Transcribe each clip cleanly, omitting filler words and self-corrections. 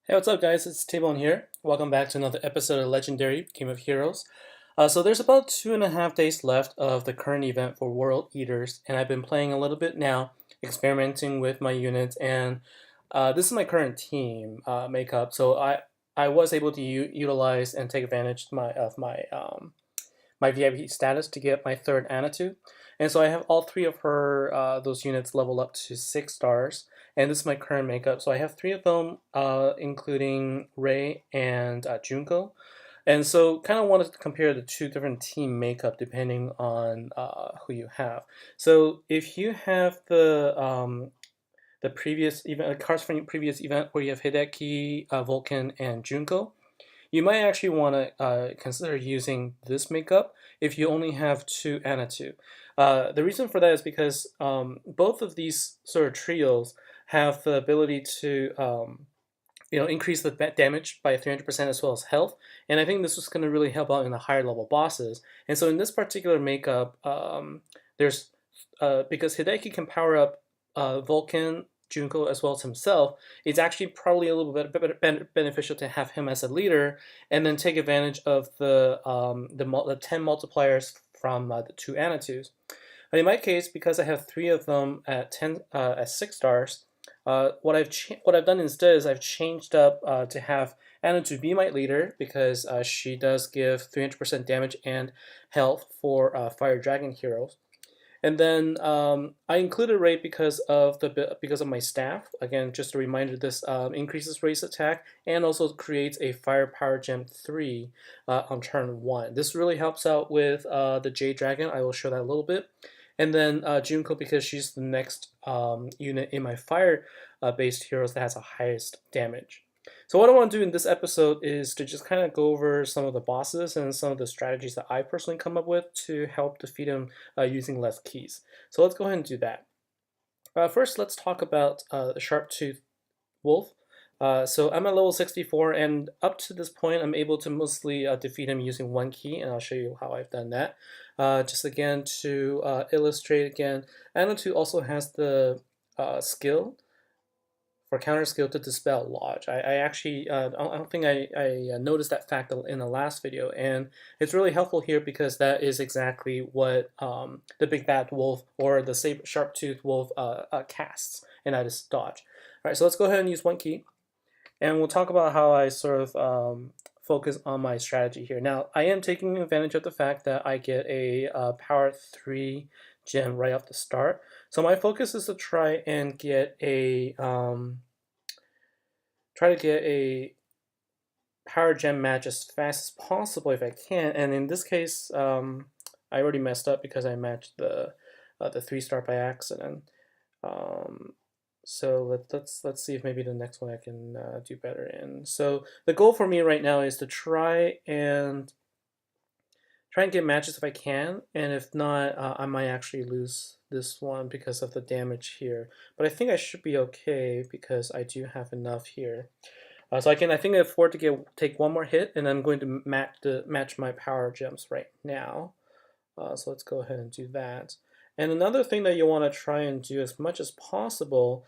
Hey, what's up, guys? It's T-Bone here. Welcome back to another episode of Legendary Game of Heroes. So there's about 2.5 days left of the current event for World Eaters, and I've been playing a little bit now, experimenting with my units, and this is my current team makeup. So I was able to utilize and take advantage my VIP status to get my third Anatu. And so I have all three of her those units leveled up to 6 stars. And this is my current makeup. So I have three of them, including Ray and Junko. And so kind of wanted to compare the two different team makeup depending on who you have. So if you have the previous event, cards from your previous event where you have Hideki, Vulcan, and Junko, you might actually want to consider using this makeup if you only have two Anatu. The reason for that is because both of these sort of trios have the ability to increase the damage by 300% as well as health, and I think this is going to really help out in the higher level bosses. And so in this particular makeup, there's because Hideki can power up Vulcan, Junko, as well as himself, it's actually probably a little bit beneficial to have him as a leader, and then take advantage of the 10 multipliers from the two Anatus. But in my case, because I have three of them at 6 stars, what I've done instead is I've changed up to have Anatu be my leader because she does give 300% damage and health for Fire Dragon heroes. And then I included Ray because of my staff. Again, just a reminder, this increases Ray's attack and also creates a Fire Power Gem 3 on turn 1. This really helps out with the Jade Dragon. I will show that a little bit. And then Junko because she's the next unit in my fire-based heroes that has the highest damage. So what I want to do in this episode is to just kind of go over some of the bosses and some of the strategies that I personally come up with to help defeat them using less keys. So let's go ahead and do that. First, let's talk about the Sharptooth Wolf. So I'm at level 64, and up to this point, I'm able to mostly defeat him using one key, and I'll show you how I've done that. Just again to illustrate again, Anatu also has the skill for counter skill to dispel lodge. I actually I don't think I noticed that fact in the last video, and it's really helpful here because that is exactly what the big bad wolf or the sharp-toothed wolf casts, and that is dodge. All right, so let's go ahead and use one key, and we'll talk about how I sort of focus on my strategy here. Now, I am taking advantage of the fact that I get a power 3 gem right off the start. So my focus is to try and get a power gem match as fast as possible if I can. And in this case, I already messed up because I matched the 3-star by accident. So let's see if maybe the next one I can do better in. So the goal for me right now is to try and get matches if I can, and if not, I might actually lose this one because of the damage here. But I think I should be okay because I do have enough here. So I think I afford to take one more hit, and I'm going to match my power gems right now. So let's go ahead and do that. And another thing that you want to try and do as much as possible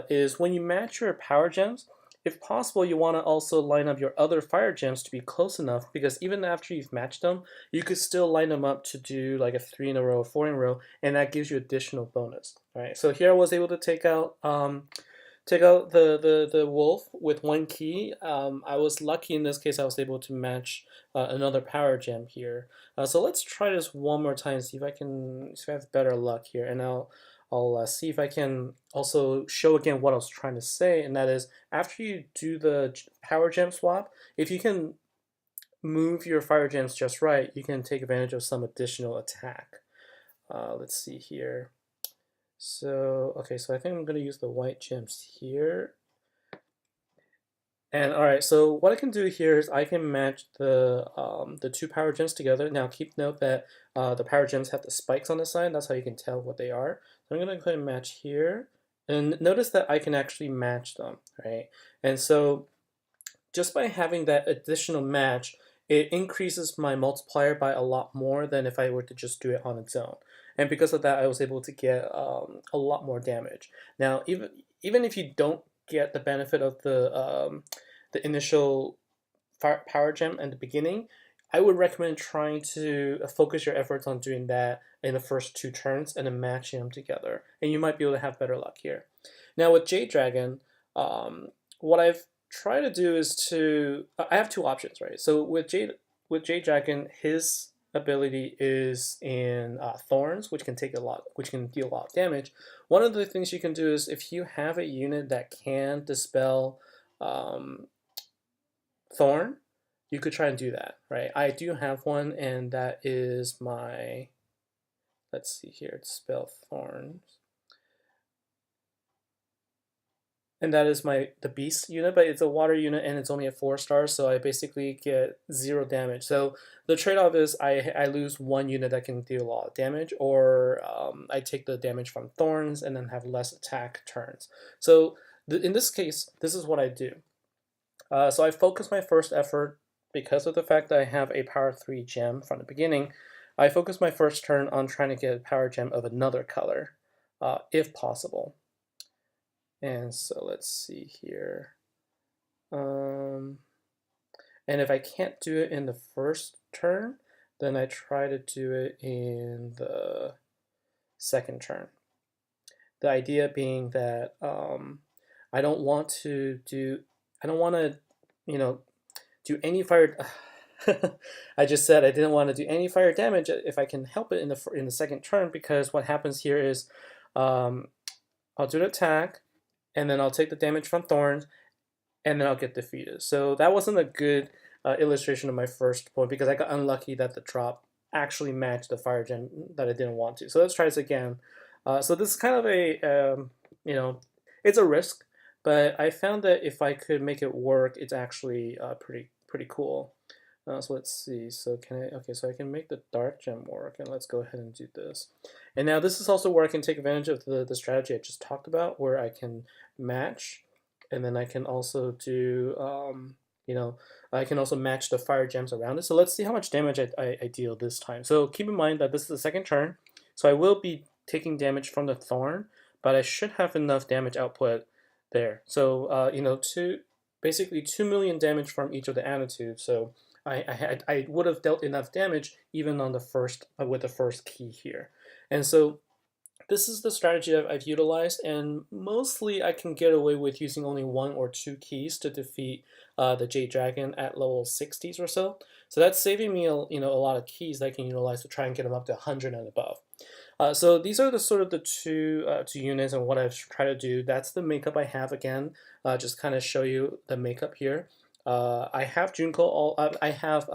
is when you match your power gems, if possible, you want to also line up your other fire gems to be close enough, because even after you've matched them, you could still line them up to do like a 3 in a row, 4 in a row, and that gives you additional bonus. All right, so here I was able to take out the wolf with one key. I was lucky in this case. I was able to match another power gem here. So let's try this one more time. See if I have better luck here, and I'll see if I can also show again what I was trying to say, and that is after you do the power gem swap, if you can move your fire gems just right, you can take advantage of some additional attack. Let's see here. So, okay, so I think I'm going to use the white gems here. And all right, so what I can do here is I can match the two power gems together. Now, keep note that the power gems have the spikes on the side. That's how you can tell what they are. So I'm going to go ahead and match here. And notice that I can actually match them, right? And so just by having that additional match, it increases my multiplier by a lot more than if I were to just do it on its own. And because of that, I was able to get a lot more damage. Now, even if you don't get the benefit of the initial power gem at the beginning, I would recommend trying to focus your efforts on doing that in the first 2 turns and then matching them together, and you might be able to have better luck here. Now with Jade Dragon, what I've tried to do is I have 2 options, right? So with Jade Dragon, his ability is in Thorns, which can deal a lot of damage. One of the things you can do is if you have a unit that can dispel Thorn, you could try and do that, right? I do have one, and that is my, let's see here, dispel Thorns. And that is the beast unit, but it's a water unit and it's only at 4 stars, so I basically get 0 damage. So the trade-off is I lose 1 unit that can deal a lot of damage, or I take the damage from Thorns and then have less attack turns. So in this case, this is what I do. So I focus my first effort, because of the fact that I have a power 3 gem from the beginning, I focus my first turn on trying to get a power gem of another color, if possible. And so let's see here. And if I can't do it in the first turn, then I try to do it in the second turn. The idea being that I don't want to, do any fire. I just said I didn't want to do any fire damage if I can help it in the second turn, because what happens here is I'll do the attack, and then I'll take the damage from Thorns, and then I'll get defeated. So that wasn't a good illustration of my first point, because I got unlucky that the drop actually matched the fire gem that I didn't want to. So let's try this again. So this is kind of a, it's a risk, but I found that if I could make it work, it's actually pretty cool. So let's see. So so I can make the dark gem work, and let's go ahead and do this. And now this is also where I can take advantage of the strategy I just talked about, where I can match, and then I can also do, I can also match the fire gems around it. So let's see how much damage I deal this time. So keep in mind that this is the second turn, so I will be taking damage from the Thorn, but I should have enough damage output there. So, basically 2 million damage from each of the attitudes. So I would have dealt enough damage even on the first with the first key here. And so this is the strategy I've utilized, and mostly I can get away with using only 1 or 2 keys to defeat the Jade Dragon at level 60s or so. So that's saving me a lot of keys that I can utilize to try and get them up to 100 and above. So these are the two units and what I've tried to do. That's the makeup I have again. Just kind of show you the makeup here. I have Junko. I have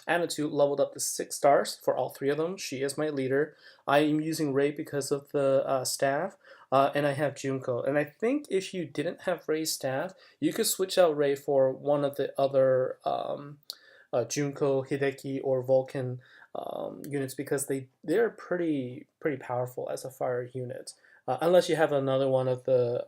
Attitude leveled up to 6 stars for all 3 of them. She is my leader. I am using Ray because of the staff, and I have Junko. And I think if you didn't have Ray's staff, you could switch out Ray for one of the other Junko, Hideki, or Vulcan units, because they're pretty powerful as a fire unit. Unless you have another one of the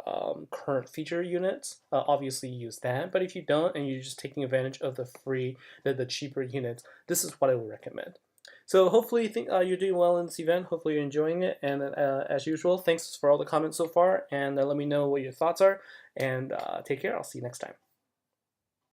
current feature units, obviously use that. But if you don't, and you're just taking advantage of the cheaper units, this is what I would recommend. So hopefully you think you're doing well in this event. Hopefully you're enjoying it. And as usual, thanks for all the comments so far. And let me know what your thoughts are. And take care. I'll see you next time.